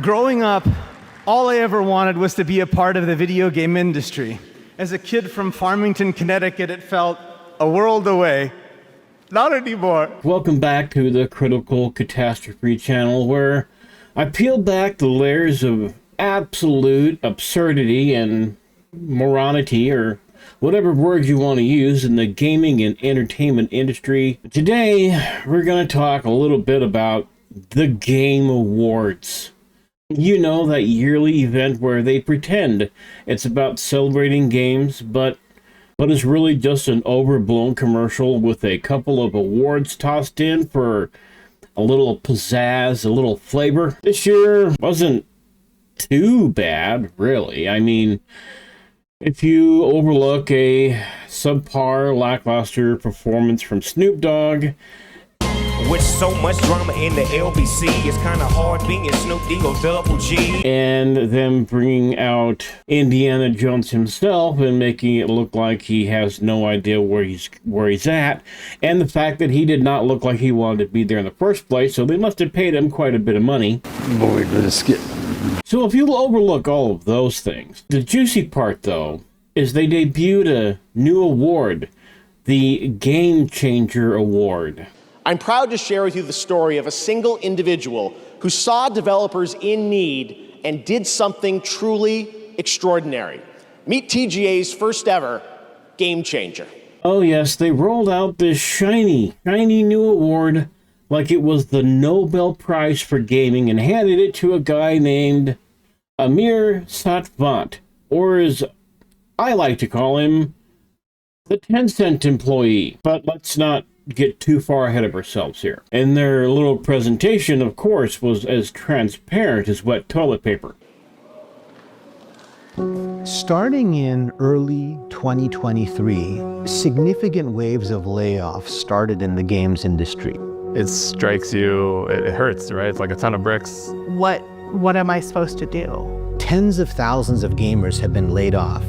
Growing up, all I ever wanted was to be a part of the video game industry. As a kid from Farmington, Connecticut, it felt a world away. Not anymore. Welcome back to the Critical Catastrophe channel, where I peel back the layers of absolute absurdity and moronity, or whatever words you want to use, in the gaming and entertainment industry. Today, we're going to talk a little bit about the Game Awards. You know, that yearly event where they pretend it's about celebrating games, but it's really just an overblown commercial with a couple of awards tossed in for a little pizzazz, a little flavor. This year wasn't too bad, really. I mean, if you overlook a subpar, lackluster performance from Snoop Dogg, with so much drama in the LBC, it's kind of hard being Snoop D-O double G. and them bringing out Indiana Jones himself and making it look like he has no idea where he's at, and the fact that he did not look like he wanted to be there in the first place, so they must have paid him quite a bit of money. Boy, biscuit. So if you overlook all of those things, the juicy part, though, is they debuted a new award, the Game Changer Award. I'm proud to share with you the story of a single individual who saw developers in need and did something truly extraordinary. Meet TGA's first ever Game Changer. Oh yes, they rolled out this shiny new award like it was the Nobel Prize for Gaming and handed it to a guy named Amir Satvant, or as I like to call him, the 10-cent employee. But let's not get too far ahead of ourselves here. And their little presentation, of course, was as transparent as wet toilet paper. Starting in early 2023, significant waves of layoffs started in the games industry. It strikes you, it hurts, right? It's like a ton of bricks. What am I supposed to do? Tens of thousands of gamers have been laid off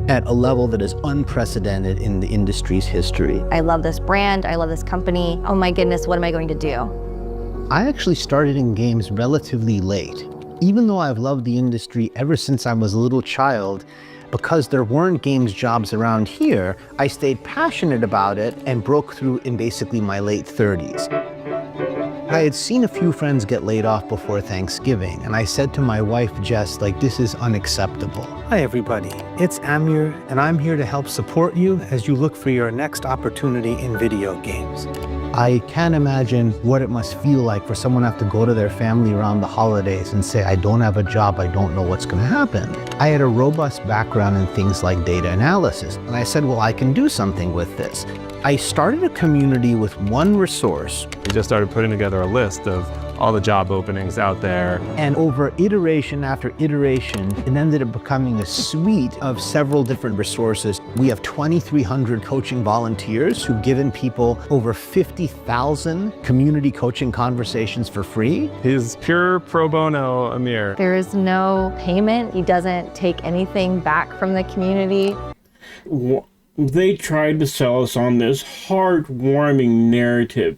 at a level that is unprecedented in the industry's history. I love this brand, I love this company. Oh my goodness, what am I going to do? I actually started in games relatively late. Even though I've loved the industry ever since I was a little child, because there weren't games jobs around here, I stayed passionate about it and broke through in basically my late 30s. I had seen a few friends get laid off before Thanksgiving, and I said to my wife, Jess, this is unacceptable. Hi everybody, it's Amir, and I'm here to help support you as you look for your next opportunity in video games. I can't imagine what it must feel like for someone to have to go to their family around the holidays and say, I don't have a job, I don't know what's going to happen. I had a robust background in things like data analysis, and I said, well, I can do something with this. I started a community with one resource. We just started putting together a list of all the job openings out there. And over iteration after iteration, it ended up becoming a suite of several different resources. We have 2,300 coaching volunteers who've given people over 50,000 community coaching conversations for free. He's pure pro bono, Amir. There is no payment. He doesn't take anything back from the community. They tried to sell us on this heartwarming narrative.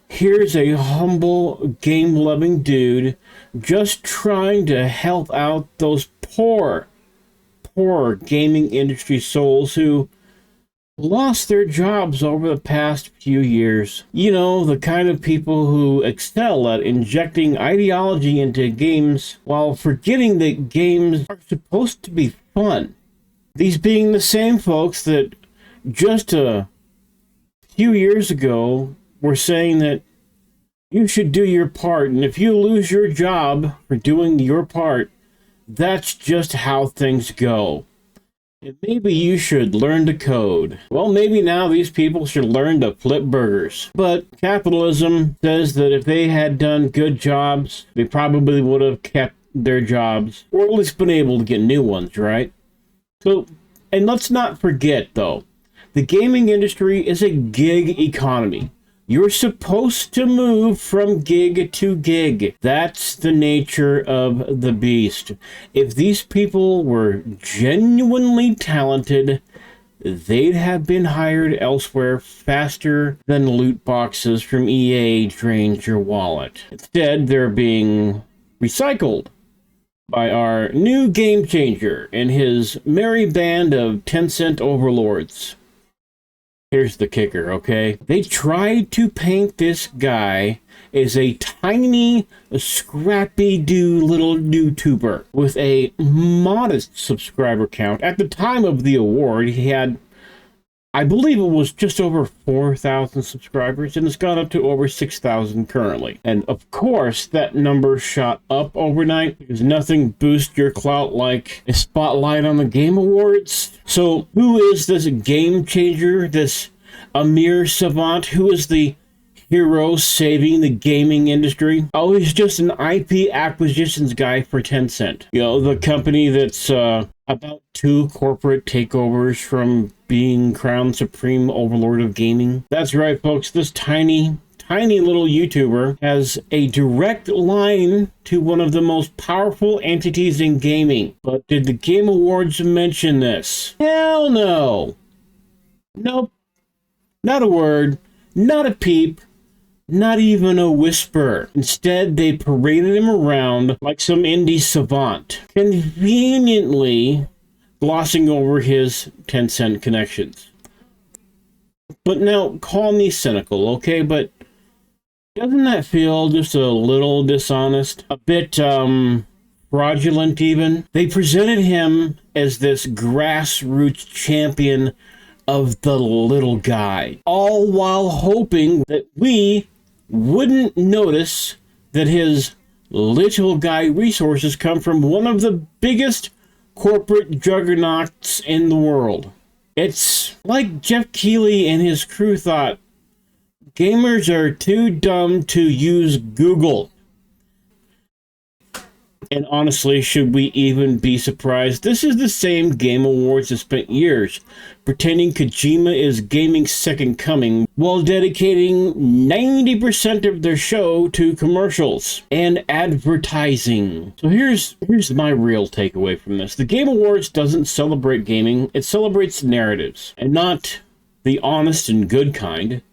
Here's a humble, game-loving dude just trying to help out those poor gaming industry souls who lost their jobs over the past few years. You know, the kind of people who excel at injecting ideology into games while forgetting that games are supposed to be fun. These being the same folks that just a few years ago were saying that you should do your part, and if you lose your job for doing your part, that's just how things go. And maybe you should learn to code. Well, maybe now these people should learn to flip burgers. But capitalism says that if they had done good jobs, they probably would have kept their jobs, or at least been able to get new ones, right? So, and let's not forget, though, the gaming industry is a gig economy. You're supposed to move from gig to gig. That's the nature of the beast. If these people were genuinely talented, they'd have been hired elsewhere faster than loot boxes from EA drained your wallet. Instead, they're being recycled by our new game changer and his merry band of 10-cent overlords. Here's the kicker, okay? They tried to paint this guy as a tiny, scrappy-do little YouTuber with a modest subscriber count. At the time of the award, he had, I believe it was just over 4,000 subscribers, and it's gone up to over 6,000 currently. And of course, that number shot up overnight because nothing boosts your clout like a spotlight on the Game Awards. So who is this game changer, this Amir savant? Who is the hero saving the gaming industry? Oh, he's just an IP acquisitions guy for Tencent. You know, the company that's about 2 corporate takeovers from being crowned supreme overlord of gaming. That's right, folks. This tiny little YouTuber has a direct line to one of the most powerful entities in gaming. But did the Game Awards mention this? Hell no. Nope. Not a word. Not a peep. Not even a whisper. Instead, they paraded him around like some indie savant, conveniently glossing over his 10-cent connections. But now, call me cynical, okay? But doesn't that feel just a little dishonest? A bit, fraudulent even? They presented him as this grassroots champion of the little guy, all while hoping that we wouldn't notice that his little guy resources come from one of the biggest corporate juggernauts in the world. It's like Jeff Keighley and his crew thought gamers are too dumb to use Google. And honestly, should we even be surprised? This is the same Game Awards that spent years pretending Kojima is gaming's second coming while dedicating 90% of their show to commercials and advertising. So here's my real takeaway from this. The Game Awards doesn't celebrate gaming, it celebrates narratives, and not the honest and good kind,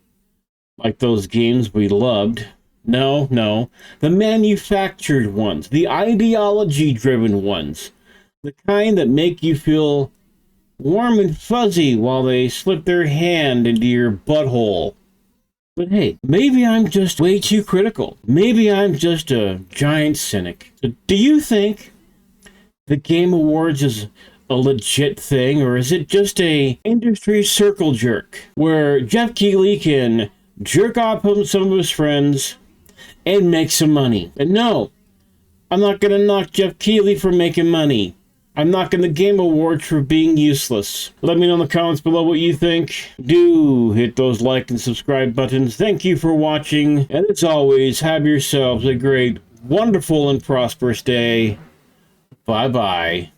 like those games we loved. No, the manufactured ones, the ideology-driven ones, the kind that make you feel warm and fuzzy while they slip their hand into your butthole. But hey, maybe I'm just way too critical. Maybe I'm just a giant cynic. So do you think the Game Awards is a legit thing, or is it just a industry circle jerk where Jeff Keighley can jerk off on some of his friends and make some money? And no, I'm not going to knock Jeff Keighley for making money. I'm knocking the Game Awards for being useless. Let me know in the comments below what you think. Do hit those like and subscribe buttons. Thank you for watching. And as always, have yourselves a great, wonderful, and prosperous day. Bye-bye.